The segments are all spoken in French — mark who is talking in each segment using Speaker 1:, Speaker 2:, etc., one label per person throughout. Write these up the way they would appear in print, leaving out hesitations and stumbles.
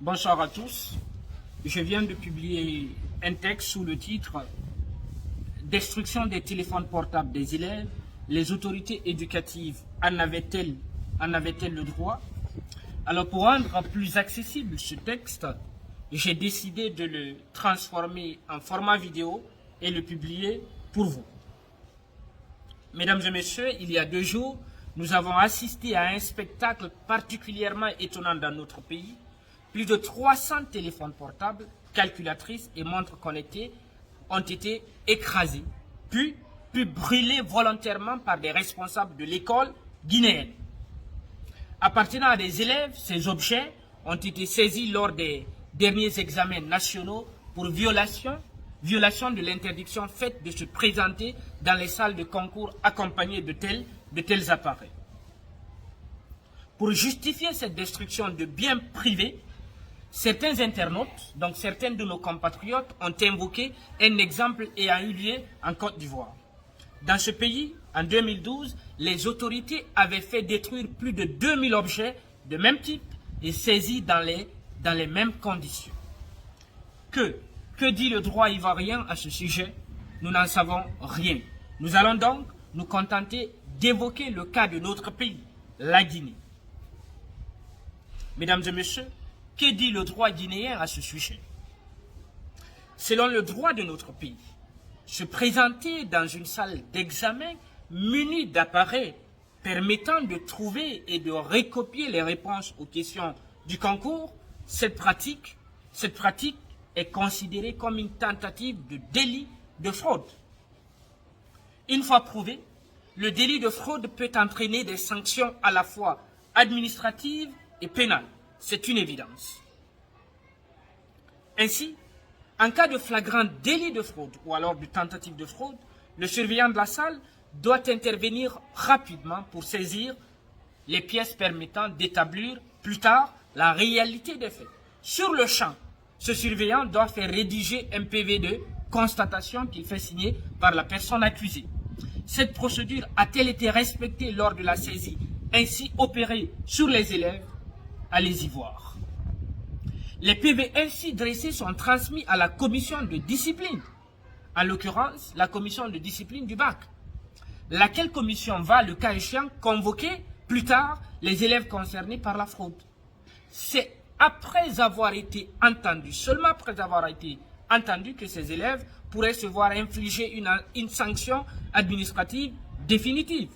Speaker 1: Bonsoir à tous. Je viens de publier un texte sous le titre « Destruction des téléphones portables des élèves. Les autorités éducatives en avaient-elles le droit ?» Alors pour rendre plus accessible ce texte, j'ai décidé de le transformer en format vidéo et le publier pour vous. Mesdames et messieurs, il y a 2 jours, nous avons assisté à un spectacle particulièrement étonnant dans notre pays. Plus de 300 téléphones portables, calculatrices et montres connectées ont été écrasés, puis brûlés volontairement par des responsables de l'école guinéenne. Appartenant à des élèves, ces objets ont été saisis lors des derniers examens nationaux pour violation de l'interdiction faite de se présenter dans les salles de concours accompagnés de tels appareils. Pour justifier cette destruction de biens privés, certains internautes, donc certains de nos compatriotes, ont invoqué un exemple ayant eu lieu en Côte d'Ivoire. Dans ce pays, en 2012, les autorités avaient fait détruire plus de 2000 objets de même type et saisis dans les mêmes conditions. Que dit le droit ivoirien à ce sujet? Nous n'en savons rien. Nous allons donc nous contenter d'évoquer le cas de notre pays, la Guinée. Mesdames et messieurs, que dit le droit guinéen à ce sujet? Selon le droit de notre pays, se présenter dans une salle d'examen muni d'appareils permettant de trouver et de recopier les réponses aux questions du concours, cette pratique est considérée comme une tentative de délit de fraude. Une fois prouvé, le délit de fraude peut entraîner des sanctions à la fois administratives et pénales. C'est une évidence. Ainsi, en cas de flagrant délit de fraude ou alors de tentative de fraude, le surveillant de la salle doit intervenir rapidement pour saisir les pièces permettant d'établir plus tard la réalité des faits. Sur le champ, ce surveillant doit faire rédiger un PV de constatation qu'il fait signer par la personne accusée. Cette procédure a-t-elle été respectée lors de la saisie ainsi opérée sur les élèves? Allez y voir. Les PV ainsi dressés sont transmis à la commission de discipline, en l'occurrence la commission de discipline du bac, laquelle commission va, le cas échéant, convoquer plus tard les élèves concernés par la fraude. C'est seulement après avoir été entendu que ces élèves pourraient se voir infliger une sanction administrative définitive.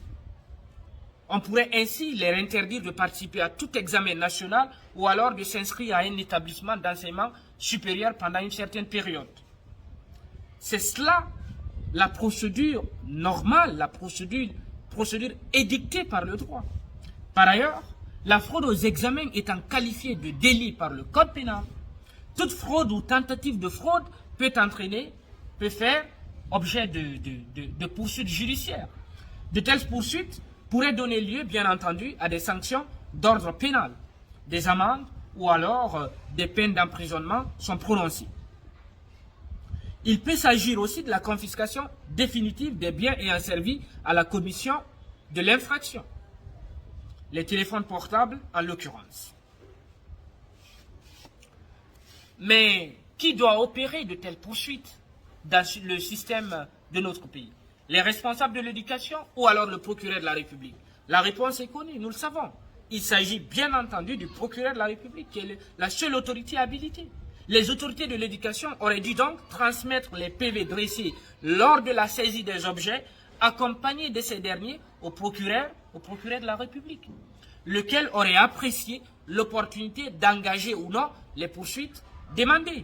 Speaker 1: On pourrait ainsi leur interdire de participer à tout examen national ou alors de s'inscrire à un établissement d'enseignement supérieur pendant une certaine période. C'est cela la procédure normale, la procédure édictée par le droit. Par ailleurs, la fraude aux examens étant qualifiée de délit par le code pénal, toute fraude ou tentative de fraude peut faire objet de poursuites judiciaires. De telles poursuites pourraient donner lieu, bien entendu, à des sanctions d'ordre pénal. Des amendes ou alors des peines d'emprisonnement sont prononcées. Il peut s'agir aussi de la confiscation définitive des biens ayant servi à la commission de l'infraction. Les téléphones portables en l'occurrence. Mais qui doit opérer de telles poursuites dans le système de notre pays? Les responsables de l'éducation ou alors le procureur de la République? La réponse est connue, nous le savons. Il s'agit bien entendu du procureur de la République qui est la seule autorité habilitée. Les autorités de l'éducation auraient dû donc transmettre les PV dressés lors de la saisie des objets accompagnés de ces derniers au procureur de la République, lequel aurait apprécié l'opportunité d'engager ou non les poursuites demandées.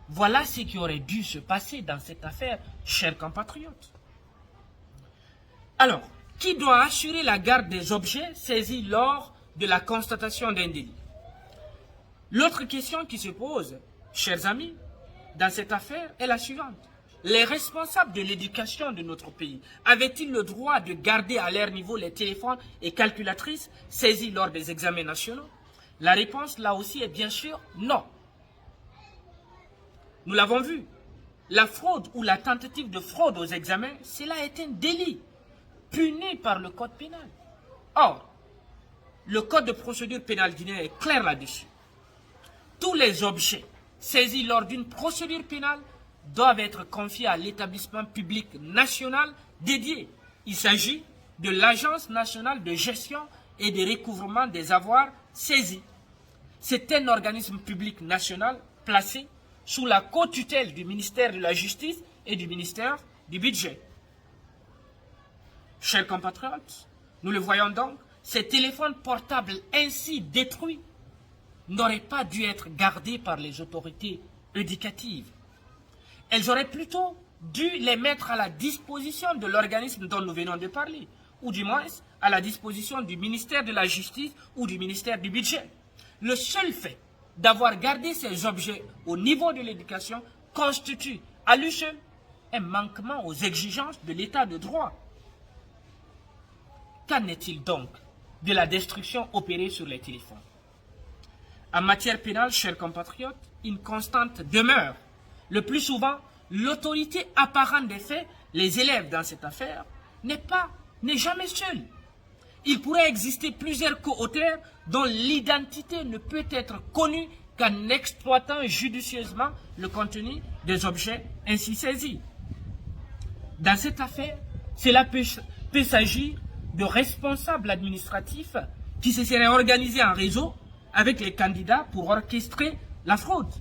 Speaker 1: Voilà ce qui aurait dû se passer dans cette affaire, chers compatriotes. Alors, qui doit assurer la garde des objets saisis lors de la constatation d'un délit? L'autre question qui se pose, chers amis, dans cette affaire est la suivante. Les responsables de l'éducation de notre pays avaient-ils le droit de garder à leur niveau les téléphones et calculatrices saisis lors des examens nationaux? La réponse là aussi est bien sûr non. Nous l'avons vu, la fraude ou la tentative de fraude aux examens, cela est un délit puni par le code pénal. Or, le code de procédure pénale guinéen est clair là-dessus. Tous les objets saisis lors d'une procédure pénale doivent être confiés à l'établissement public national dédié. Il s'agit de l'Agence nationale de gestion et de recouvrement des avoirs saisis. C'est un organisme public national placé sous la co-tutelle du ministère de la Justice et du ministère du Budget. Chers compatriotes, nous le voyons donc, ces téléphones portables ainsi détruits n'auraient pas dû être gardés par les autorités éducatives. Elles auraient plutôt dû les mettre à la disposition de l'organisme dont nous venons de parler, ou du moins à la disposition du ministère de la Justice ou du ministère du Budget. Le seul fait d'avoir gardé ces objets au niveau de l'éducation constitue à lui seul un manquement aux exigences de l'état de droit. Qu'en est-il donc de la destruction opérée sur les téléphones? En matière pénale, chers compatriotes, une constante demeure. Le plus souvent, l'autorité apparente des faits, les élèves dans cette affaire, n'est jamais seule. Il pourrait exister plusieurs co-auteurs dont l'identité ne peut être connue qu'en exploitant judicieusement le contenu des objets ainsi saisis. Dans cette affaire, cela peut s'agir de responsables administratifs qui se seraient organisés en réseau avec les candidats pour orchestrer la fraude.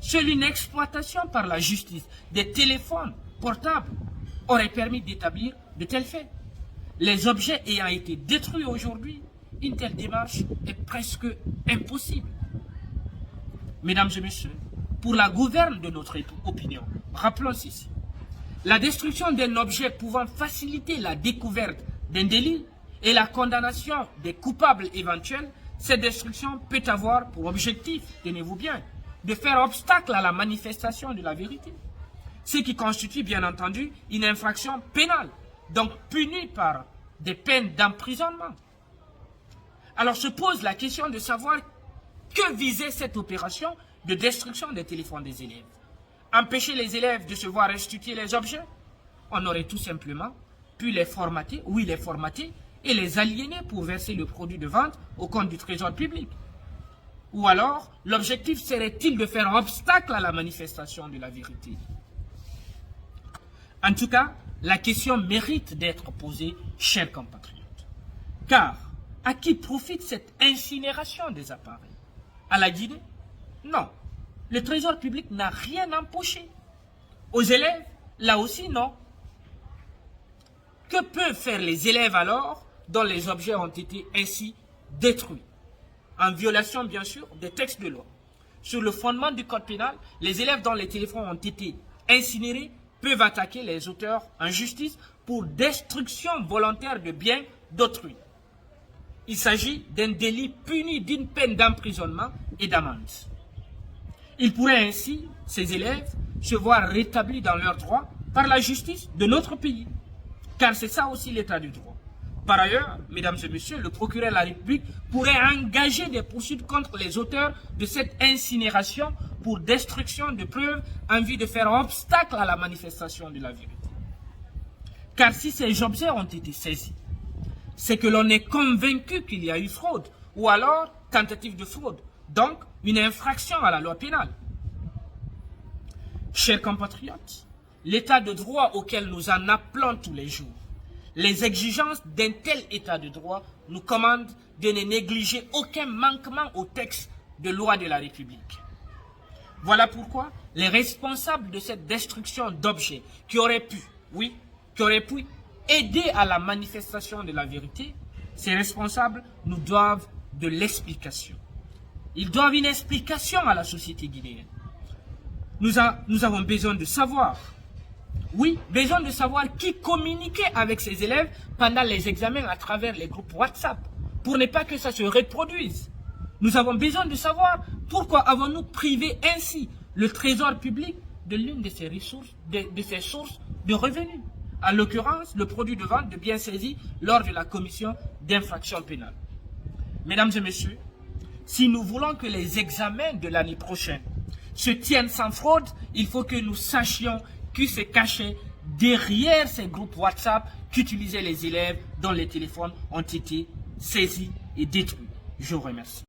Speaker 1: Seule une exploitation par la justice des téléphones portables aurait permis d'établir de tels faits. Les objets ayant été détruits aujourd'hui, une telle démarche est presque impossible. Mesdames et messieurs, pour la gouverne de notre opinion, rappelons ceci. La destruction d'un objet pouvant faciliter la découverte d'un délit et la condamnation des coupables éventuels, cette destruction peut avoir pour objectif, tenez-vous bien, de faire obstacle à la manifestation de la vérité. Ce qui constitue bien entendu une infraction pénale, donc punie par des peines d'emprisonnement. Alors se pose la question de savoir que visait cette opération de destruction des téléphones des élèves. Empêcher les élèves de se voir restituer les objets? On aurait tout simplement pu les formater, et les aliéner pour verser le produit de vente au compte du trésor public. Ou alors, l'objectif serait-il de faire obstacle à la manifestation de la vérité? En tout cas, la question mérite d'être posée, chers compatriotes. Car, à qui profite cette incinération des appareils? À la Guinée? Non. Le trésor public n'a rien empoché. Aux élèves? Là aussi, non. Que peuvent faire les élèves alors dont les objets ont été ainsi détruits? En violation, bien sûr, des textes de loi. Sur le fondement du code pénal, les élèves dont les téléphones ont été incinérés peuvent attaquer les auteurs en justice pour destruction volontaire de biens d'autrui. Il s'agit d'un délit puni d'une peine d'emprisonnement et d'amende. Ils pourraient ainsi, ces élèves, se voir rétablis dans leurs droits par la justice de notre pays. Car c'est ça aussi l'état du droit. Par ailleurs, mesdames et messieurs, le procureur de la République pourrait engager des poursuites contre les auteurs de cette incinération pour destruction de preuves en vue de faire obstacle à la manifestation de la vérité. Car si ces objets ont été saisis, c'est que l'on est convaincu qu'il y a eu fraude, ou alors tentative de fraude, donc une infraction à la loi pénale. Chers compatriotes, l'état de droit auquel nous en appelons tous les jours, les exigences d'un tel état de droit nous commandent de ne négliger aucun manquement au texte de loi de la République. Voilà pourquoi les responsables de cette destruction d'objets qui auraient pu aider à la manifestation de la vérité, ces responsables nous doivent de l'explication. Ils doivent une explication à la société guinéenne. Nous avons besoin de savoir. Oui, besoin de savoir qui communiquait avec ses élèves pendant les examens à travers les groupes WhatsApp, pour ne pas que ça se reproduise. Nous avons besoin de savoir pourquoi avons-nous privé ainsi le trésor public de l'une de ses ressources, de ses sources de revenus, en l'occurrence le produit de vente de biens saisis lors de la commission d'infraction pénale. Mesdames et messieurs, si nous voulons que les examens de l'année prochaine se tiennent sans fraude, il faut que nous sachions qui se cachait derrière ces groupes WhatsApp qu'utilisaient les élèves dont les téléphones ont été saisis et détruit. Je vous remercie.